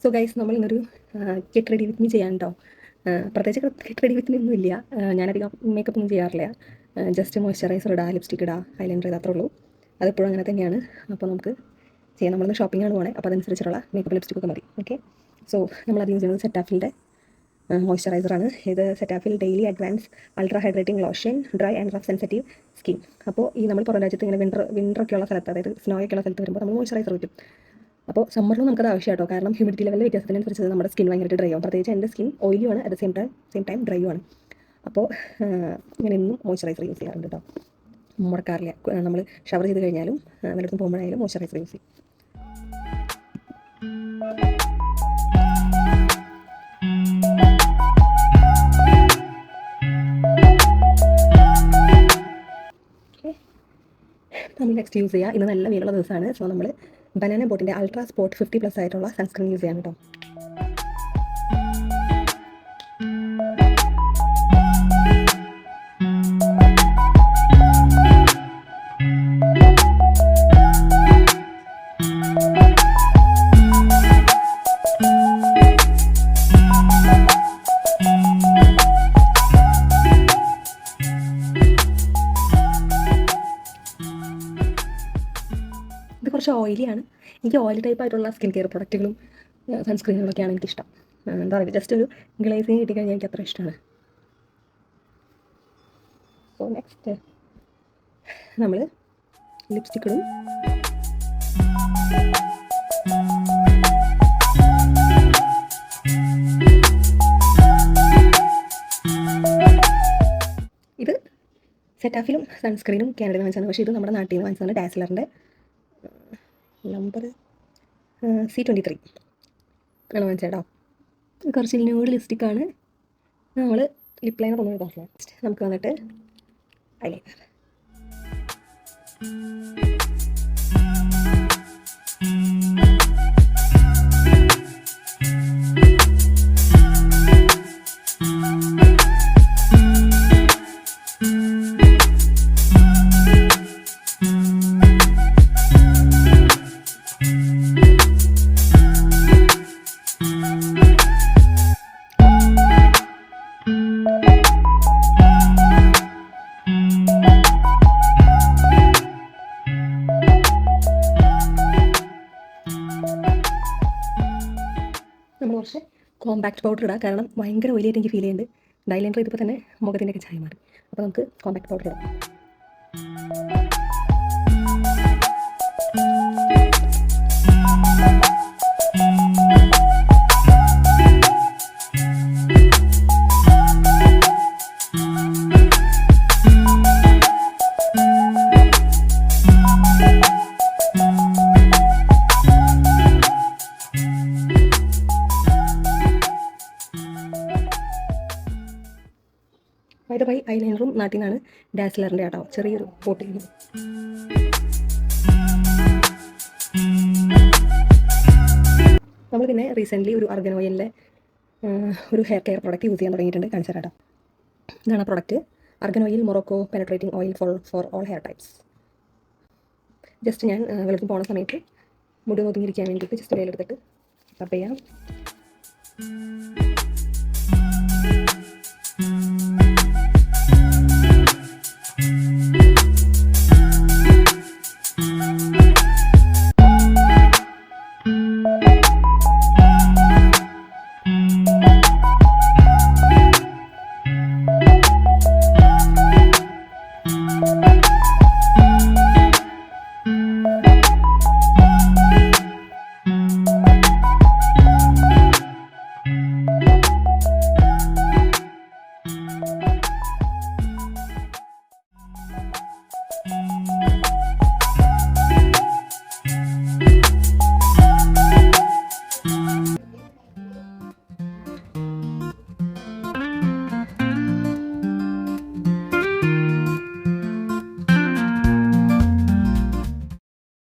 So guys, നമ്മൾ ഇന്നൊരു get ready with me ചെയ്യാൻ കേട്ടോ. പ്രത്യേകിച്ച് ഗെറ്റ് റെഡി വിത്ത് മീ ഒന്നും ഇല്ല. ഞാനധികം മേക്കപ്പ് ഒന്നും ചെയ്യാറില്ല. ജസ്റ്റ് മോയ്സ്ചറൈസർ ഇടുക, ലിപ്സ്റ്റിക് ഇടുക, ഐലൈനർ ഇടുക, അത്രേ ഉള്ളൂ. അതെപ്പോഴും അങ്ങനെ തന്നെയാണ്. അപ്പോൾ നമുക്ക് ചെയ്യാം. നമ്മളിന്ന് ഷോപ്പിംഗാണ് പോകണേ, അപ്പോൾ അതനുസരിച്ചുള്ള മേക്കപ്പ് ലിപ്സ്റ്റിക്കൊക്കെ മതി. ഓക്കെ, സോ നമ്മളത് യൂസ് ചെയ്യുന്നത് സെറ്റാഫിലിൻ്റെ മോയ്സ്ചറൈസറാണ്. ഇത് സെറ്റാഫിൽ daily advance ultra hydrating lotion, dry and rough sensitive skin. അപ്പോൾ ഈ നമ്മൾ പുറം രാജ്യത്ത് ഇങ്ങനെ വിൻ്ററൊക്കെയുള്ള സ്ഥലത്ത്, അതായത് സ്നോയൊക്കെയുള്ള സ്ഥലത്ത് വരുമ്പോൾ നമ്മൾ മോയ്സ്ചറൈസർ പറ്റും. അപ്പോൾ സമ്മറിലും നമുക്കത് ആവശ്യമായിട്ടോ, കാരണം ഹ്യൂമിഡിറ്റി ലെവലിൽ വ്യത്യാസത്തിനനുസരിച്ച് നമ്മുടെ സ്കിൻ ഭയങ്കരമായിട്ട് ഡ്രൈ ആവും. പ്രത്യേകിച്ച് എൻ്റെ സ്കിൻ ഓയിലിയാണ്, at the same time dry ആണ്. അപ്പോൾ ഞാൻ എന്നും മോയ്സ്ചറൈസർ യൂസ് ചെയ്യാറുണ്ട് കേട്ടോ, മുടക്കാറില്ല. നമ്മൾ ഷവർ ചെയ്ത് കഴിഞ്ഞാലും വല്ലയിടത്തും പോകുമ്പോഴായാലും മോയ്സ്ചറൈസർ യൂസ് ചെയ്യും. നമ്മൾ നെക്സ്റ്റ് യൂസ് ചെയ്യുക, ഇന്ന് നല്ല വെയിലുള്ള ദിവസമാണ്. സോ നമ്മൾ ബനാന ബോട്ടിൻ്റെ അൾട്രാ സ്പോട്ട് 50+ ആയിട്ടുള്ള സൺസ്ക്രീൻ യൂസ് ചെയ്യാൻ കേട്ടോ. ഇത് കുറച്ച് ഓയിലിയാണ്. എനിക്ക് ഓയിൽ ടൈപ്പ് ആയിട്ടുള്ള സ്കിൻ കെയർ പ്രൊഡക്റ്റുകളും സൺസ്ക്രീനുകളൊക്കെയാണ് എനിക്കിഷ്ടം. എന്താ പറയുക, ജസ്റ്റ് ഒരു ഗ്ലേസിങ് കിട്ടിക്കഴിഞ്ഞാൽ എനിക്ക് അത്ര ഇഷ്ടമാണ്. സോ നെക്സ്റ്റ് നമ്മൾ ലിപ്സ്റ്റിക് ഇടും. ഇത് സെറ്റാഫിലും സൺസ്ക്രീനും കാനഡയിൽ വാങ്ങിച്ചതാണ്. പക്ഷേ ഇത് നമ്മുടെ നാട്ടിൽ നിന്ന് വാങ്ങിച്ചതാണ്. ഡാസ്ലറിൻ്റെ നമ്പർ C23 ആണ് വാങ്ങിച്ചേട്ടോ. കുറച്ച് ന്യൂഡ് ലിപ്സ്റ്റിക്കാണ്. നമ്മൾ ലിപ് ലൈനർ ഒന്നും ഇടാറില്ല. നമുക്ക് വന്നിട്ട് ഐലൈനർ. നമ്മൾ കുറച്ച് കോമ്പാക്ട് പൗഡർ ഇടാം, കാരണം ഭയങ്കര ഓയിലായിട്ട് എനിക്ക് ഫീൽ ചെയ്യുന്നുണ്ട്. ഐലൈനർ ചെയ്തപ്പോൾ തന്നെ മുഖത്തിൻ്റെയൊക്കെ ചായ മാറി. അപ്പോൾ നമുക്ക് കോമ്പാക്ട് പൗഡർ ഇടാം. ബൈ ദ ബൈ, ഐലൈനറും നാട്ടിൽ നിന്നാണ്, ഡാസ്ലറിൻ്റെ ആട്ടോ, ചെറിയൊരു ബോട്ടിൽ. നമ്മൾ പിന്നെ റീസെൻ്റ്ലി ഒരു അർഗൻ ഓയിലിൻ്റെ ഒരു ഹെയർ കെയർ പ്രോഡക്റ്റ് യൂസ് ചെയ്യാൻ തുടങ്ങിയിട്ടുണ്ട്. കാണിച്ചു തരാം. ഇതാണ് product, argan oil Morocco penetrating oil for all hair types. Just ഞാൻ വെള്ളത്തിൽ പോകുന്ന സമയത്ത് മുടി ഒതുങ്ങിയിരിക്കാൻ വേണ്ടിയിട്ട് ജസ്റ്റ് കയ്യിലെടുത്തിട്ട് ടപ്പ് ചെയ്യാം.